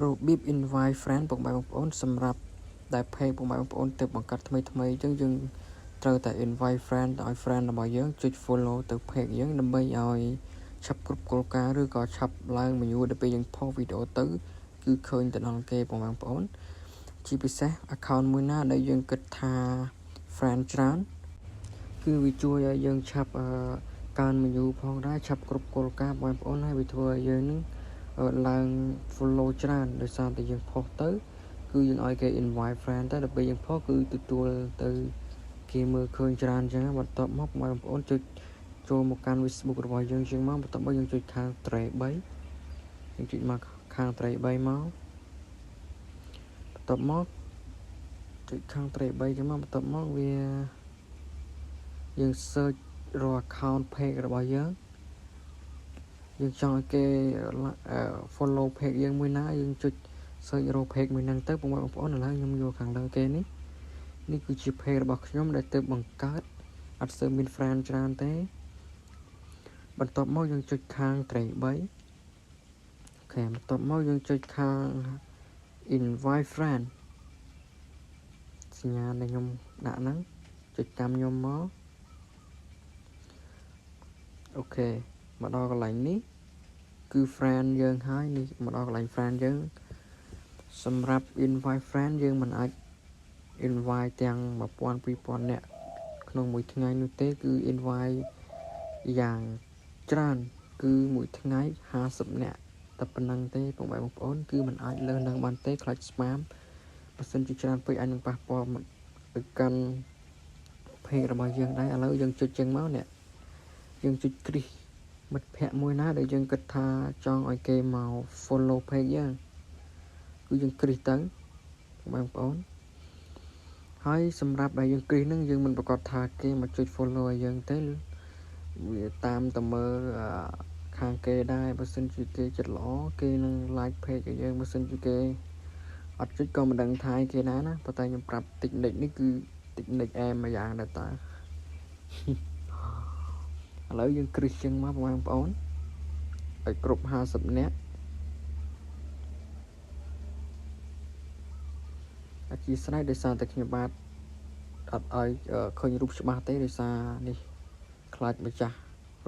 របៀប invite friend ពុកម៉ែបងប្អូនសម្រាប់ដែល page ពុកម៉ែបងប្អូនទៅបង្កើតថ្មីអញ្ចឹងយើងត្រូវតែ invite friend ឲ្យ friend របស់យើងចុច follow ទៅ page យើងដើម្បីឲ្យឆាប់គ្រប់គោលការណ៍ឬក៏ឆាប់ឡើង menu ដល់ពេលយើងផុសវីដេអូទៅគឺឃើញទៅដល់គេពុកម៉ែបងប្អូនជាពិសេស account មួយណាដែលយើងគិតថា friend ច្រើនគឺវាជួយឲ្យយើងឆាប់កើន menu ផងដែរឆាប់គ្រប់គោលការណ៍បងប្អូនហើយវាធ្វើឲ្យយើងនឹងឡើង follow ច្រើនដោយសារតែយើងផុសទៅគឺយើងឲ្យគេ invite friend ទៅដល់ពេលយើងផុសគឺទទួលទៅគេមើលឃើញច្រើនអញ្ចឹងបន្ទាប់មកបងប្អូនចុចចូលមកកាន់ Facebook របស់យើងជាងមកបន្ទាប់មកយើងចុចខាង tray 3យើងចុចមកខាង tray 3មកបន្ទាប់មកចុចខាង tray 3ចឹងមកបន្ទាប់មកវាយើង search រក account page របស់យើងចង់ឲ្យគេ follow page យើងមួយណាយើងចុច search រក page មួយហ្នឹងទៅបងប្អូនឥឡូវខ្ញុំយកខាងលើគេនេះគឺជា page របស់ខ្ញុំដែលទើបបង្កើតអត់សូវមាន friend ច្រើនទេបន្ទាប់មកយើងចុចខាង tray 3អូខេបន្ទាប់មកយើងចុចខាង invite friend សញ្ញាដែលខ្ញុំដាក់ហ្នឹងចុចតាមខ្ញុំមកអូខេមកដល់កន្លែងនេះគឺ friend យើងហើយនេះមកដល់កន្លែង friend យើងសម្រាប់ invite friend យើងមិនអាច invite ទាំង 1000-2000 នាក់ក្នុងមួយថ្ងៃនោះទេគឺ invite យ៉ាងច្រើនគឺមួយថ្ងៃ50នាក់តែប៉ុណ្្នឹងទេបងប្អូនគឺមិនអាចលើសនឹងបានទេខ្លាច spam បើសិនជាច្រើនពេកអាចនឹងប៉ះពាល់ទៅកាន់ page របស់យើងដែរឥឡូវយើងចុចចឹងមកនេះយើងចុចគ្រីសមិត្តភ័ក្តិមួយណាដែលយើងគិតថាចង់ឲ្យគេមក follow page យើងគឺយើងគ្រីសទៅបងប្អូនហើយសម្រាប់ដែលយើងគ្រីសហ្នឹងយើងមិនប្រកាសថាគេមកចុច follow ឲ្យយើងទេវាតាមតែមើលខាងគេដែរបើសិនជាគេចិត្តល្អគេនឹង like page ឲ្យយើងបើសិនជាគេអត់ចុចក៏មិនដឹងថាគេណាប៉ុន្តែខ្ញុំប្រាប់ technique នេះគឺ technique អែមមួយយ៉ាងដែរតើឥឡូវយើងគ្រីសចឹងមកបងប្អូនឲ្យគ្រប់50នាក់អធិស្ឋានដោយសារតែខ្ញុំបាទអត់ឲ្យឃើញរូបច្បាស់ទេដោយសារនេះខ្លាចម្ចាស់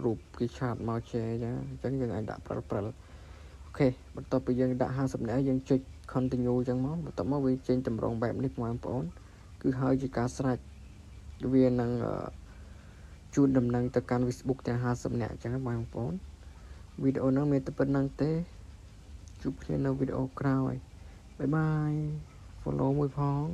រូបគេឆាតមកជេរអញ្ចឹងយើងអាចដាក់ព្រិលអូខេបន្ទាប់ពីយើងដាក់50នាក់យើងចុច continue អញ្ចឹងមកបន្ទាប់មកវាចេញតម្រងបែបនេះបងប្អូនគឺហើយជាការស្រេចវានឹងជូនដំណឹងទៅកាន់ Facebook ទាំង50នាក់អញ្ចឹងបងប្អូនវីដេអូហ្នឹងមានតែប៉ុណ្្នឹងទេជួបគ្នានៅវីដេអូក្រោយបាយបាយ follow មួយផង